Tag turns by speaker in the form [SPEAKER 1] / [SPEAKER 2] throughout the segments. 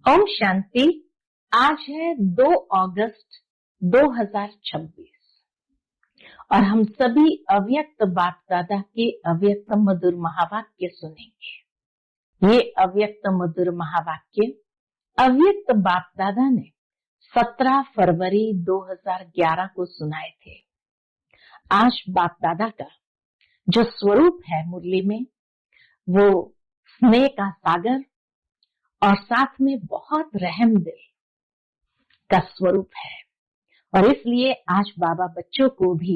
[SPEAKER 1] ओम शांति। आज है 2 अगस्त 2026 और हम सभी अव्यक्त बाप दादा के अव्यक्त मधुर महावाक्य सुनेंगे। ये अव्यक्त मधुर महावाक्य अव्यक्त बाप दादा ने 17 फरवरी 2011 को सुनाए थे। आज बाप दादा का जो स्वरूप है मुरली में, वो स्नेह का सागर और साथ में बहुत रहम दिल का स्वरूप है। और इसलिए आज बाबा बच्चों को भी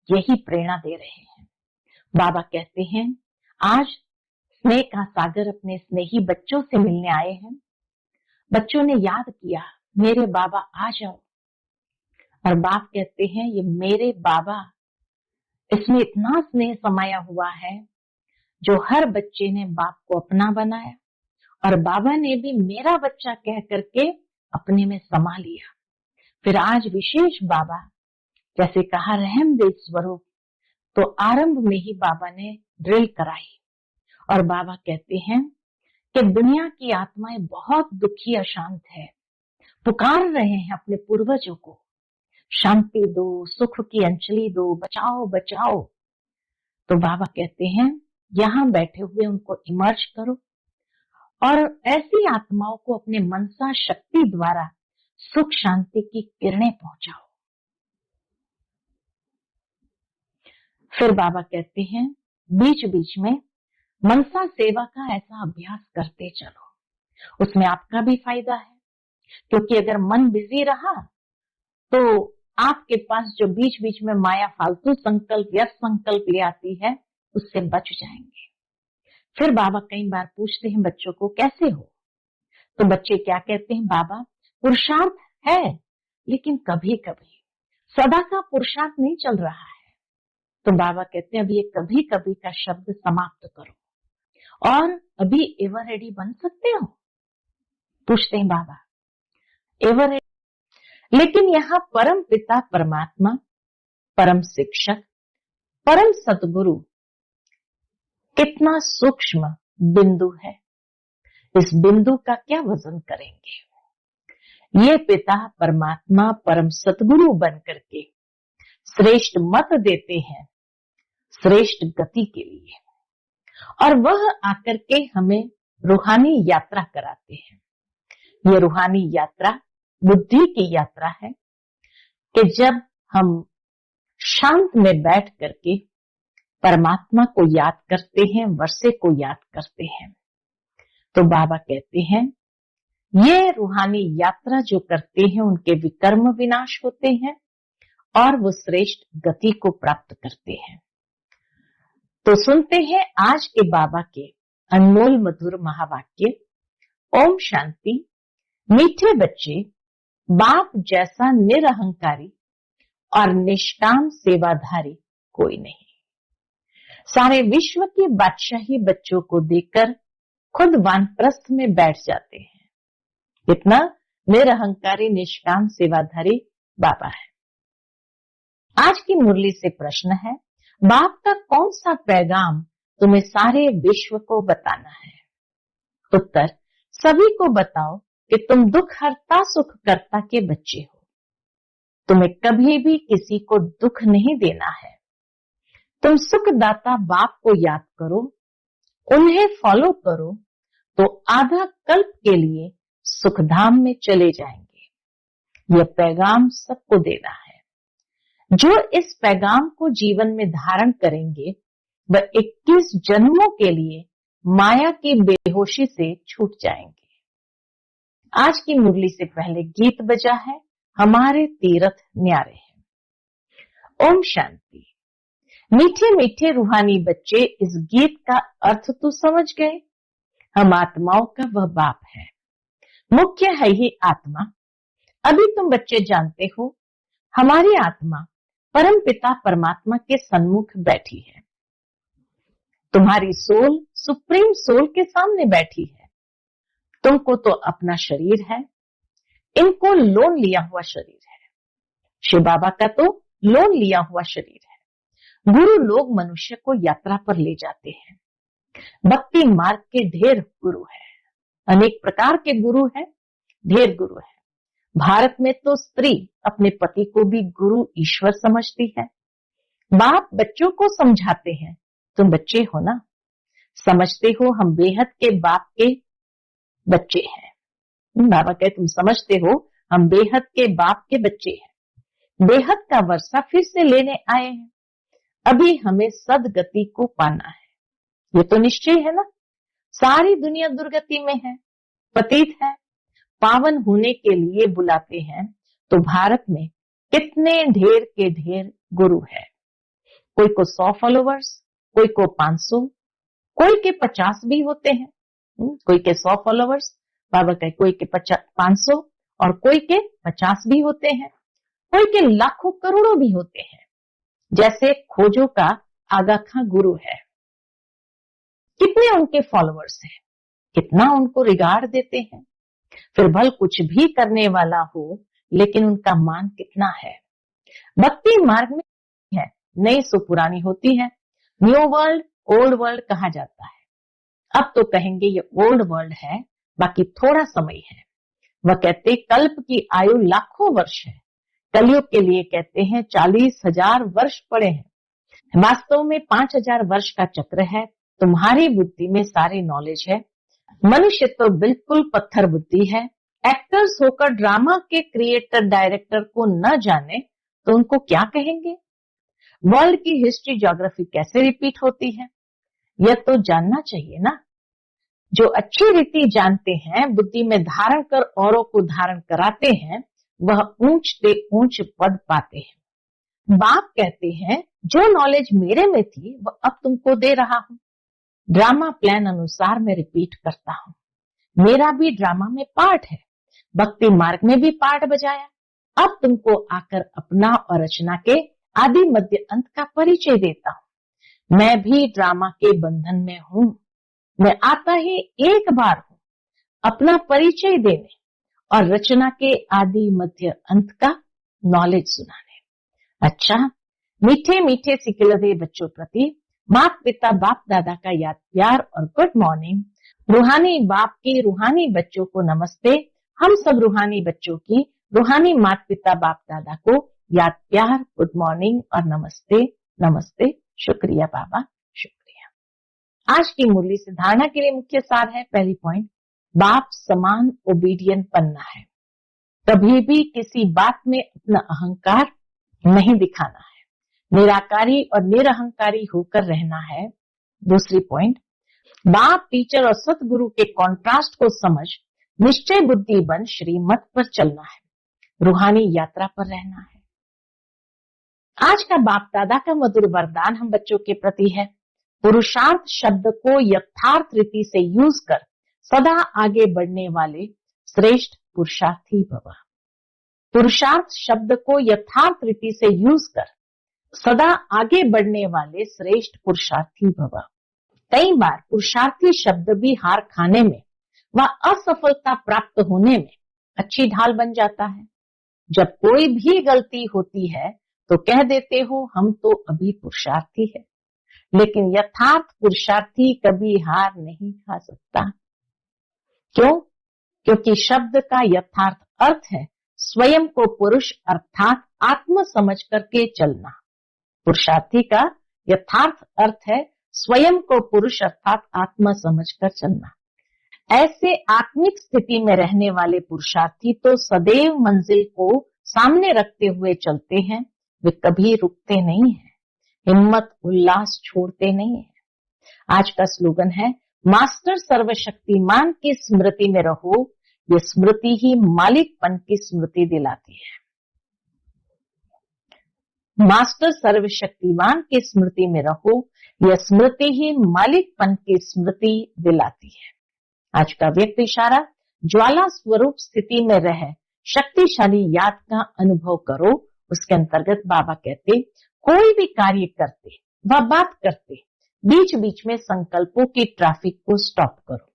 [SPEAKER 1] यही प्रेरणा दे रहे हैं। बाबा कहते हैं, आज स्नेह का सागर अपने स्नेही बच्चों से मिलने आए हैं। बच्चों ने याद किया, मेरे बाबा आ जाओ। और बाप कहते हैं, ये मेरे बाबा, इसमें इतना स्नेह समाया हुआ है जो हर बच्चे ने बाप को अपना बनाया और बाबा ने भी मेरा बच्चा कह करके अपने में समा लिया। फिर आज विशेष बाबा, जैसे कहा रहम दिल स्वरूप, तो आरंभ में ही बाबा ने ड्रिल कराई। और बाबा कहते हैं कि दुनिया की आत्माएं बहुत दुखी अशांत है, पुकार रहे हैं अपने पूर्वजों को, शांति दो, सुख की अंजलि दो, बचाओ बचाओ। तो बाबा कहते हैं, यहाँ बैठे हुए उनको इमर्ज करो और ऐसी आत्माओं को अपने मनसा शक्ति द्वारा सुख शांति की किरणें पहुंचाओ। फिर बाबा कहते हैं, बीच बीच में मनसा सेवा का ऐसा अभ्यास करते चलो, उसमें आपका भी फायदा है। क्योंकि अगर मन बिजी रहा तो आपके पास जो बीच बीच में माया फालतू संकल्प, व्यर्थ संकल्प ले आती है, उससे बच जाएंगे। फिर बाबा कई बार पूछते हैं बच्चों को, कैसे हो? तो बच्चे क्या कहते हैं, बाबा पुरुषार्थ है, लेकिन कभी कभी, सदा का पुरुषार्थ नहीं चल रहा है। तो बाबा कहते हैं, अभी ये कभी कभी का शब्द समाप्त करो और अभी एवर रेडी बन सकते हो? पूछते हैं बाबा, एवर रेडी। लेकिन यहाँ परम पिता परमात्मा, परम शिक्षक, परम सतगुरु कितना सूक्ष्म बिंदु है। इस बिंदु का क्या वजन करेंगे? ये पिता परमात्मा परम सतगुरु बन करके श्रेष्ठ मत देते हैं श्रेष्ठ गति के लिए, और वह आकर के हमें रूहानी यात्रा कराते हैं। ये रूहानी यात्रा बुद्धि की यात्रा है कि जब हम शांत में बैठ करके परमात्मा को याद करते हैं, वर्षे को याद करते हैं, तो बाबा कहते हैं, ये रूहानी यात्रा जो करते हैं उनके विकर्म विनाश होते हैं और वो श्रेष्ठ गति को प्राप्त करते हैं। तो सुनते हैं आज के बाबा के अनमोल मधुर महावाक्य। ओम शांति। मीठे बच्चे, बाप जैसा निरहंकारी और निष्काम सेवाधारी कोई नहीं। सारे विश्व की बादशाही बच्चों को देखकर खुद वानप्रस्थ में बैठ जाते हैं। इतना निरहंकारी निष्काम सेवाधारी बाबा है। आज की मुरली से प्रश्न है, बाप का कौन सा पैगाम तुम्हें सारे विश्व को बताना है? उत्तर, सभी को बताओ कि तुम दुख हरता सुख करता के बच्चे हो। तुम्हें कभी भी किसी को दुख नहीं देना है। तुम सुखदाता बाप को याद करो, उन्हें फॉलो करो, तो आधा कल्प के लिए सुखधाम में चले जाएंगे। यह पैगाम सबको देना है। जो इस पैगाम को जीवन में धारण करेंगे, वह 21 जन्मों के लिए माया की बेहोशी से छूट जाएंगे। आज की मुरली से पहले गीत बजा है, हमारे तीर्थ न्यारे हैं। ओम शांति। मीठे मीठे रूहानी बच्चे, इस गीत का अर्थ तो समझ गए। हम आत्माओं का वह बाप है, मुख्य है ही आत्मा। अभी तुम बच्चे जानते हो, हमारी आत्मा परम पिता परमात्मा के सन्मुख बैठी है। तुम्हारी सोल सुप्रीम सोल के सामने बैठी है। तुमको तो अपना शरीर है, इनको लोन लिया हुआ शरीर है। शिव बाबा का तो लोन लिया हुआ शरीर है। गुरु लोग मनुष्य को यात्रा पर ले जाते हैं। भक्ति मार्ग के ढेर गुरु है, अनेक प्रकार के गुरु हैं। ढेर गुरु है। भारत में तो स्त्री अपने पति को भी गुरु ईश्वर समझती है। बाप बच्चों को समझाते हैं, तुम बच्चे हो ना, समझते हो हम बेहद के बाप के बच्चे हैं। बाबा कहे तुम समझते हो हम बेहद के बाप के बच्चे हैं। बेहद का वर्षा फिर से लेने आए हैं। अभी हमें सदगति को पाना है, ये तो निश्चय है ना। सारी दुनिया दुर्गति में है, पतित है। पावन होने के लिए बुलाते हैं तो भारत में कितने ढेर के ढेर गुरु है। कोई को 100 फॉलोवर्स, कोई को 500, कोई के 50 भी होते हैं। कोई के 100 फॉलोवर्स, बाबा कहे कोई के 500 और कोई के 50 भी होते हैं, कोई के लाखों करोड़ों भी होते हैं। जैसे खोजो का आगा खां गुरु है, कितने उनके फॉलोवर्स हैं, कितना उनको रिगार्ड देते हैं। फिर भल कुछ भी करने वाला हो, लेकिन उनका मान कितना है। भक्ति मार्ग में है, नई सो पुरानी होती है। न्यू वर्ल्ड ओल्ड वर्ल्ड कहा जाता है। अब तो कहेंगे ये ओल्ड वर्ल्ड है, बाकी थोड़ा समय है। वह कहते कल्प की आयु लाखों वर्ष है, कलयुग के लिए कहते हैं 40,000 वर्ष पड़े हैं। वास्तव में 5,000 वर्ष का चक्र है। तुम्हारी बुद्धि में सारी नॉलेज है। मनुष्य तो बिल्कुल पत्थर बुद्धि है। एक्टर्स होकर ड्रामा के क्रिएटर डायरेक्टर को न जाने तो उनको क्या कहेंगे। वर्ल्ड की हिस्ट्री ज्योग्राफी कैसे रिपीट होती है, यह तो जानना चाहिए ना। जो अच्छी रीति जानते हैं, बुद्धि में धारण कर औरों को धारण कराते हैं, वह ऊंच से ऊंच पद पाते हैं। बाप कहते हैं जो नॉलेज मेरे में थी वह अब तुमको दे रहा हूं। ड्रामा प्लान अनुसार मैं रिपीट करता हूं। मेरा भी ड्रामा में पार्ट है, भक्ति मार्ग में भी पार्ट बजाया। अब तुमको आकर अपना और रचना के आदि मध्य अंत का परिचय देता हूं। मैं भी ड्रामा के बंधन में हूं। मैं आता ही एक बार हूं अपना परिचय देने और रचना के आदि मध्य अंत का नॉलेज सुनाने। अच्छा, मीठे मीठे सिखिलते बच्चों प्रति माता पिता बाप दादा का याद प्यार और गुड मॉर्निंग। रूहानी बाप की रूहानी बच्चों को नमस्ते। हम सब रूहानी बच्चों की रूहानी माता पिता बाप दादा को याद प्यार, गुड मॉर्निंग और नमस्ते नमस्ते। शुक्रिया बाबा, शुक्रिया। आज की मुरली से धारणा के लिए मुख्य सार है। पहली पॉइंट, बाप समान ओबीडियंट बनना है। कभी भी किसी बात में अपना अहंकार नहीं दिखाना है, निराकारी और निरहंकारी होकर रहना है। दूसरी पॉइंट, बाप टीचर और सतगुरु के कॉन्ट्रास्ट को समझ निश्चय बुद्धि बन श्रीमत पर चलना है, रूहानी यात्रा पर रहना है। आज का बाप दादा का मधुर वरदान हम बच्चों के प्रति है। पुरुषार्थ शब्द को यथार्थ रीति से यूज कर सदा आगे बढ़ने वाले श्रेष्ठ पुरुषार्थी भव। पुरुषार्थ शब्द को यथार्थ रीति से यूज कर सदा आगे बढ़ने वाले श्रेष्ठ पुरुषार्थी भव। कई बार पुरुषार्थी शब्द भी हार खाने में व असफलता प्राप्त होने में अच्छी ढाल बन जाता है। जब कोई भी गलती होती है तो कह देते हो हम तो अभी पुरुषार्थी है, लेकिन यथार्थ पुरुषार्थी कभी हार नहीं खा सकता। क्यों? क्योंकि शब्द का यथार्थ अर्थ है स्वयं को पुरुष अर्थात आत्म समझ करके चलना। पुरुषार्थी का यथार्थ अर्थ है स्वयं को पुरुष अर्थात आत्मा समझकर चलना। ऐसे आत्मिक स्थिति में रहने वाले पुरुषार्थी तो सदैव मंजिल को सामने रखते हुए चलते हैं। वे कभी रुकते नहीं हैं, हिम्मत उल्लास छोड़ते नहीं हैं। आज का स्लोगन है मास्टर सर्वशक्तिमान की स्मृति में रहो। ये स्मृति ही मालिकपन की स्मृति दिलाती है। मास्टर सर्वशक्तिमान की स्मृति में रहो, यह स्मृति ही मालिकपन की स्मृति दिलाती है। आज का व्यक्ति इशारा, ज्वाला स्वरूप स्थिति में रह शक्तिशाली याद का अनुभव करो। उसके अंतर्गत बाबा कहते कोई भी कार्य करते व बात करते बीच बीच में संकल्पों की ट्रैफिक को स्टॉप करो।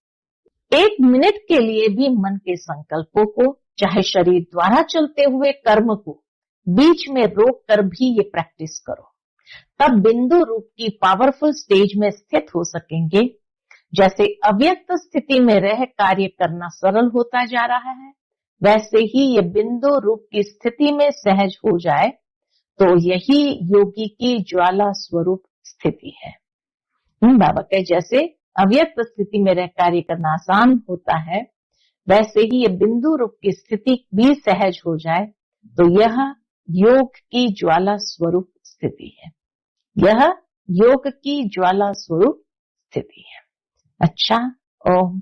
[SPEAKER 1] 1 मिनट के लिए भी मन के संकल्पों को, चाहे शरीर द्वारा चलते हुए कर्म को, बीच में रोक कर भी ये प्रैक्टिस करो। तब बिंदु रूप की पावरफुल स्टेज में स्थित हो सकेंगे। जैसे अव्यक्त स्थिति में रह कार्य करना सरल होता जा रहा है, वैसे ही ये बिंदु रूप की स्थिति में सहज हो जाए तो यही योगी की ज्वाला स्वरूप स्थिति है। बाबा कहे जैसे अव्यक्त स्थिति में रह कार्य करना आसान होता है, वैसे ही ये बिंदु रूप की स्थिति भी सहज हो जाए तो यह योग की ज्वाला स्वरूप स्थिति है। यह योग की ज्वाला स्वरूप स्थिति है। अच्छा, ओम